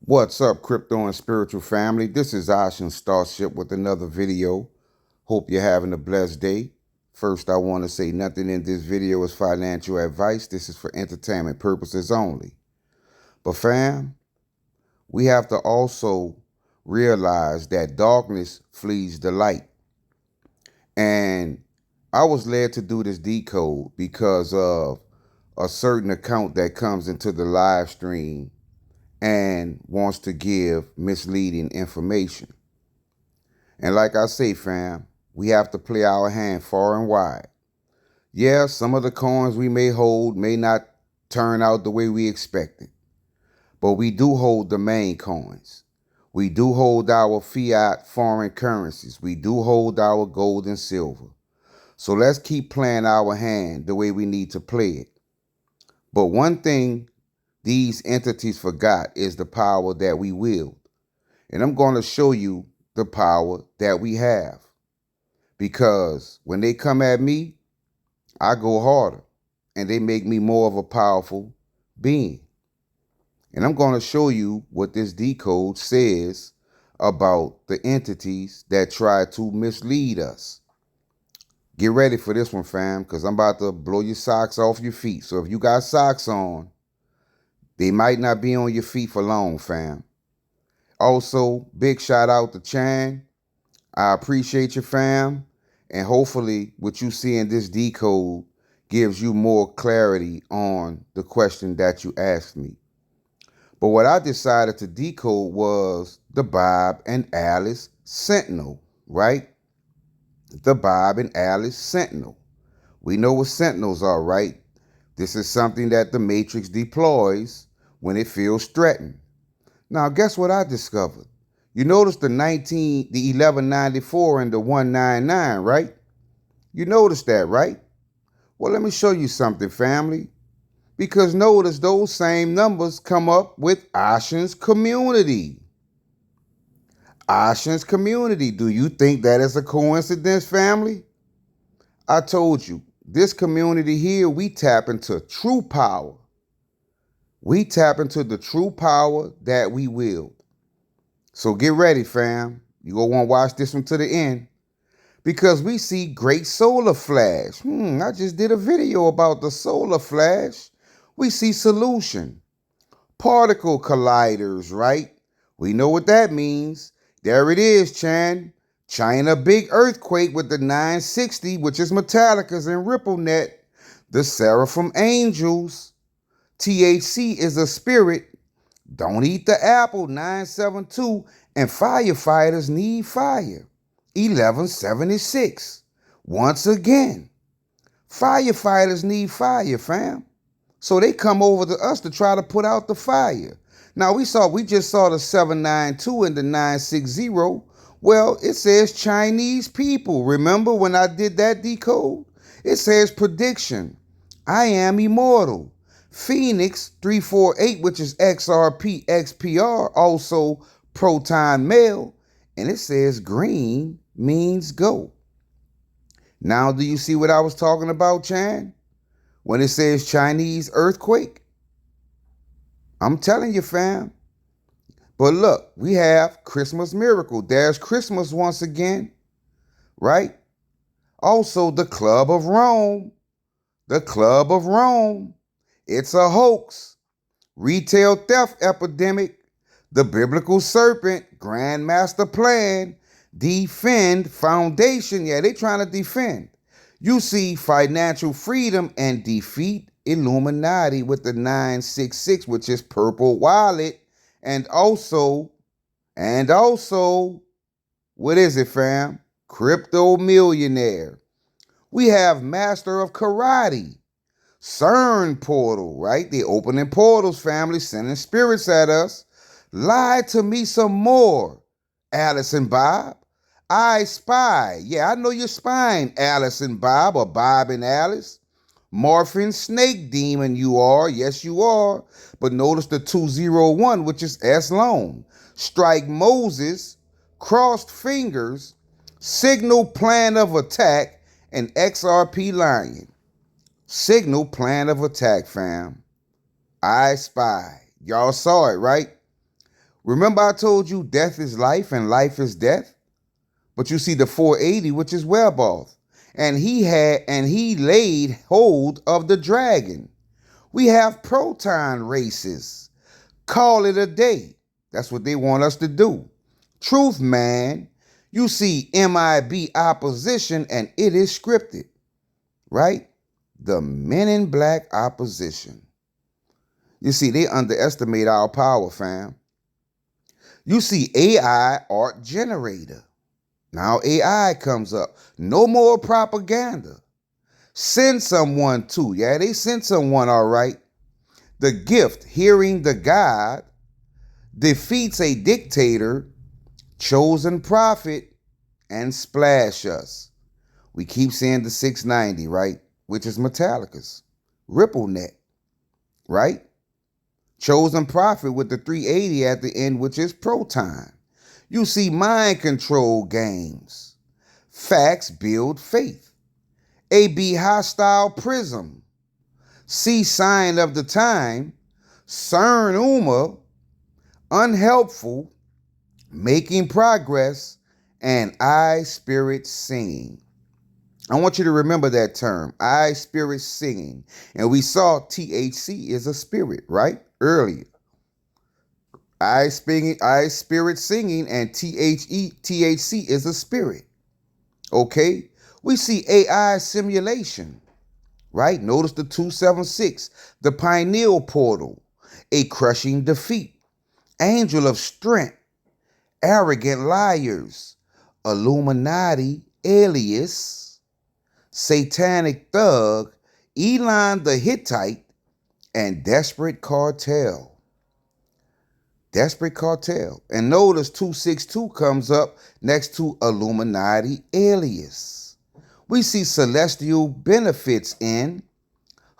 What's up, crypto and spiritual family? This is Ocean Starship with another video. Hope you're having a blessed day. First, I want to say nothing in this video is financial advice. This is for entertainment purposes only. But fam, we have to also realize that darkness flees the light. And I was led to do this decode because of a certain account that comes into the live stream and wants to give misleading information. And like I say, fam, we have to play our hand far and wide. Yeah, some of the coins we may hold may not turn out the way we expected, but we do hold the main coins. We do hold our fiat foreign currencies. We do hold our gold and silver. So let's keep playing our hand the way we need to play it. But one thing these entities forgot is the power that we wield. And I'm going to show you the power that we have. Because when they come at me, I go harder and they make me more of a powerful being. And I'm going to show you what this decode says about the entities that try to mislead us. Get ready for this one, fam, because I'm about to blow your socks off your feet. So if you got socks on, they might not be on your feet for long, fam. Also, big shout out to Chan. I appreciate you, fam. And hopefully what you see in this decode gives you more clarity on the question that you asked me. But what I decided to decode was the Bob and Alice Sentinel, right? The Bob and Alice Sentinel. We know what Sentinels are, right? This is something that the Matrix deploys when it feels threatened. Now, guess what I discovered? You notice the 1194 and the 199, right? You notice that, right? Well, let me show you something, family. Because notice those same numbers come up with Ocean's Community. Ocean's Community. Do you think that is a coincidence, family? I told you, this community here, we tap into true power. We tap into the true power that we wield. So get ready, fam. You're going to want to watch this one to the end. Because we see great solar flash. I just did a video about the solar flash. We see solution. Particle colliders, right? We know what that means. There it is, Chan. China big earthquake with the 960, which is Metallica's and RippleNet. The Seraphim Angels. THC is a spirit. Don't eat the apple, 972. And firefighters need fire. 1176. Once again, firefighters need fire, fam. So they come over to us to try to put out the fire. Now we just saw the 792 and the 960. Well, it says Chinese people. Remember when I did that decode? It says prediction. I am immortal. Phoenix 348, which is XRP, XPR, also proton male. And it says green means go. Now, do you see what I was talking about, Chan? When it says Chinese earthquake? I'm telling you, fam. But look, we have Christmas miracle. There's Christmas once again, right? Also, the Club of Rome. The Club of Rome. It's a hoax. Retail theft epidemic. The biblical serpent. Grand master plan. Defend foundation. Yeah, they trying to defend. You see financial freedom and defeat Illuminati with the 966, which is purple wallet. And also, what is it, fam? Crypto millionaire. We have master of karate. CERN portal, right? They opening portals, family, sending spirits at us. Lie to me some more, Alice and Bob. I spy. Yeah, I know you're spying, Alice and Bob, or Bob and Alice. Morphin snake demon you are. Yes, you are. But notice the 201, which is S Lone. Strike Moses, crossed fingers, signal plan of attack, and XRP Lion. Signal plan of attack, fam. I spy. Y'all saw it, right? Remember I told you death is life and life is death? But you see the 480, which is Weboff. And he laid hold of the dragon. We have proton races. Call it a day. That's what they want us to do. Truth, man. You see MIB opposition and it is scripted, right? The Men in Black opposition. You see, they underestimate our power, fam. You see AI art generator. Now AI comes up. No more propaganda. Send someone to. Yeah, they sent someone, all right. The gift, hearing the God, defeats a dictator, chosen prophet, and splash us. We keep saying the 690, right? Which is Metallica's. RippleNet, right? Chosen prophet with the 380 at the end, which is Proton. You see mind control games. Facts build faith. AB hostile prism. See sign of the time. CERN UMA. Unhelpful. Making progress. And I spirit singing. I want you to remember that term. I spirit singing. And we saw THC is a spirit, right? Earlier. I spirit singing and THC is a spirit. Okay? We see AI simulation, right? Notice the 276, the pineal portal, a crushing defeat, angel of strength, arrogant liars, Illuminati alias, satanic thug, Elon the Hittite, and desperate cartel. Desperate cartel. And notice 262 comes up next to Illuminati alias. We see celestial benefits in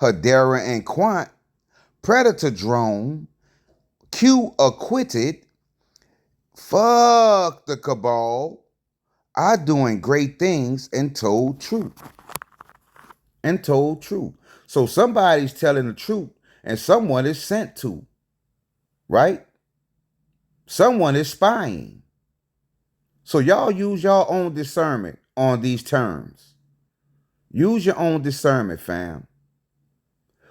Hedera and Quant, Predator drone, Q acquitted, fuck the cabal, I doing great things and told truth. And told truth. So somebody's telling the truth and someone is sent to, right? Someone is spying. So y'all use your own discernment on these terms. Use your own discernment, fam.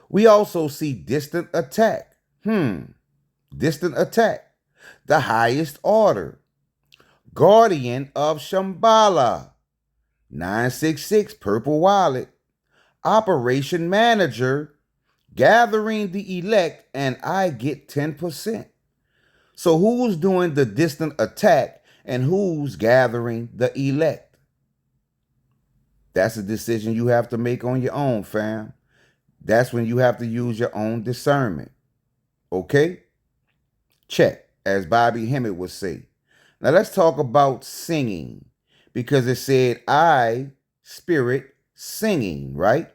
We also see distant attack. Distant attack. The highest order. Guardian of Shambhala. 966 Purple Wallet. Operation Manager. Gathering the elect and I get 10%. So who's doing the distant attack and who's gathering the elect? That's a decision you have to make on your own, fam. That's when you have to use your own discernment. Okay? Check, as Bobby Hemmett would say. Now let's talk about singing, because it said I, spirit, singing, right?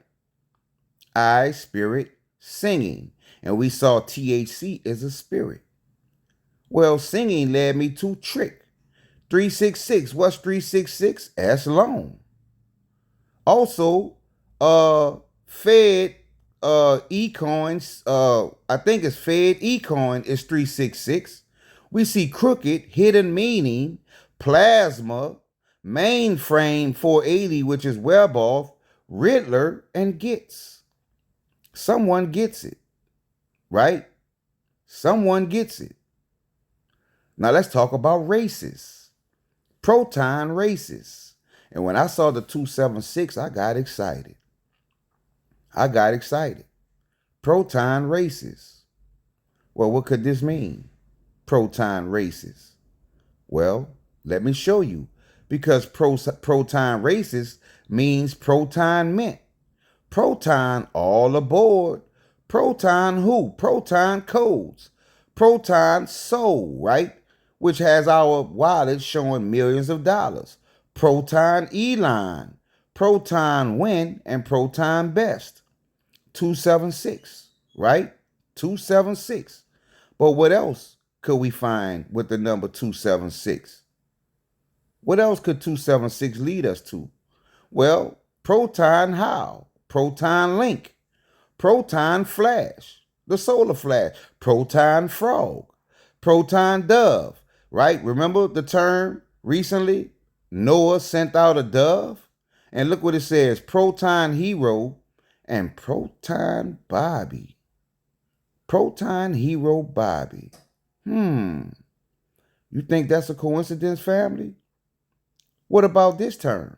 I, spirit, singing. And we saw THC is a spirit. Well, singing led me to trick. 366. What's 366? S long. Also, Fed eCoins, I think it's Fed eCoin is 366. We see crooked, hidden meaning, plasma, mainframe 480, which is Weboff, Riddler, and Gets. Someone gets it, right? Someone gets it. Now let's talk about races. Proton races. And when I saw the 276, I got excited. Proton races. Well, what could this mean? Proton races. Well, let me show you. Because proton races means proton mint. Proton all aboard. Proton who? Proton codes. Proton soul, right? Which has our wallet showing millions of dollars. Proton Elon, Proton Win, and Proton Best. 276, right? 276. But what else could we find with the number 276? What else could 276 lead us to? Well, Proton How, Proton Link, Proton Flash, the Solar Flash, Proton Frog, Proton dove, right? Remember the term recently? Noah sent out a dove. And look what it says, Proton Hero and Proton Bobby. Proton Hero Bobby. You think that's a coincidence, family? What about this term?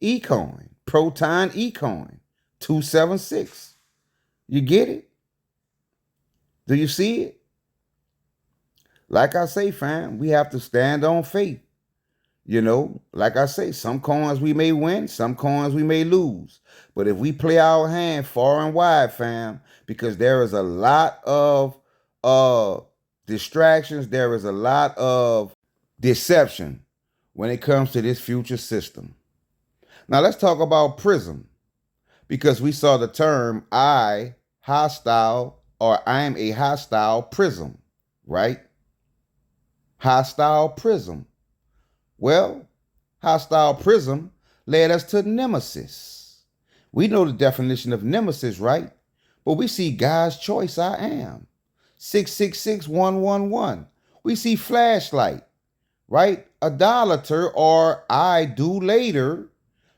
eCoin, Proton eCoin, 276. You get it? Do you see it? Like I say, fam, we have to stand on faith. You know, like I say, some coins we may win, some coins we may lose. But if we play our hand far and wide, fam, because there is a lot of distractions, there is a lot of deception when it comes to this future system. Now let's talk about Prism, because we saw the term I am a hostile prism, right? Hostile prism. Well, hostile prism led us to nemesis. We know the definition of nemesis, right? But we see God's choice, I am. 666111. We see flashlight, right? Idolater, or I do later.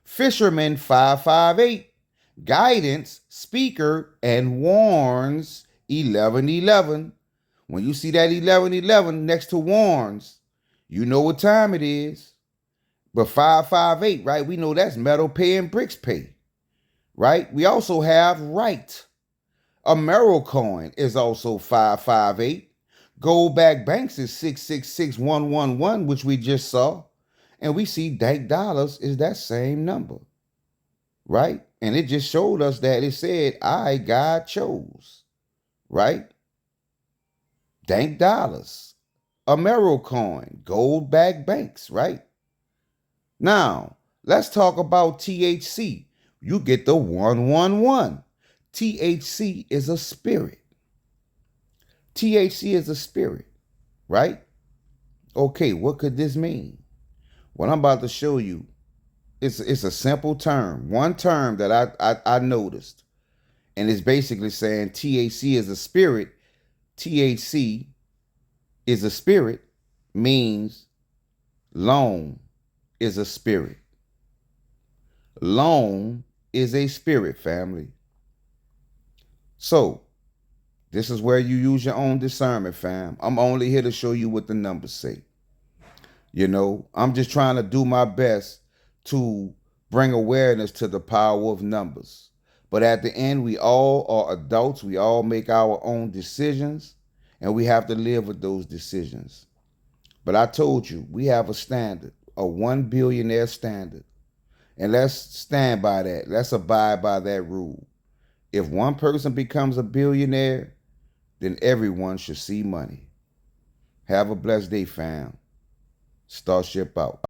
Fisherman 558. Guidance, speaker, and warns 1111. When you see that 1111 next to warns, you know what time it is. But 558, right? We know that's metal pay and bricks pay, right? We also have right. AmeroCoin is also 558. Goldback Banks is 666111, which we just saw. And we see Dank Dollars is that same number, right? And it just showed us that it said, I, God, chose, right? Dank Dollars, AmeroCoin, Goldback Banks, right? Now, let's talk about THC. You get the 111. THC is a spirit. THC is a spirit, right? Okay, what could this mean? What I'm about to show you, it's a simple term. One term that I noticed, and it's basically saying THC is a spirit. THC is a spirit means loan is a spirit. Loan is a spirit, family. So, this is where you use your own discernment, fam. I'm only here to show you what the numbers say. You know, I'm just trying to do my best to bring awareness to the power of numbers. But at the end, we all are adults. We all make our own decisions, and we have to live with those decisions. But I told you, we have a standard, a 1 billionaire standard. And let's stand by that. Let's abide by that rule. If one person becomes a billionaire, then everyone should see money. Have a blessed day, fam. Starship out.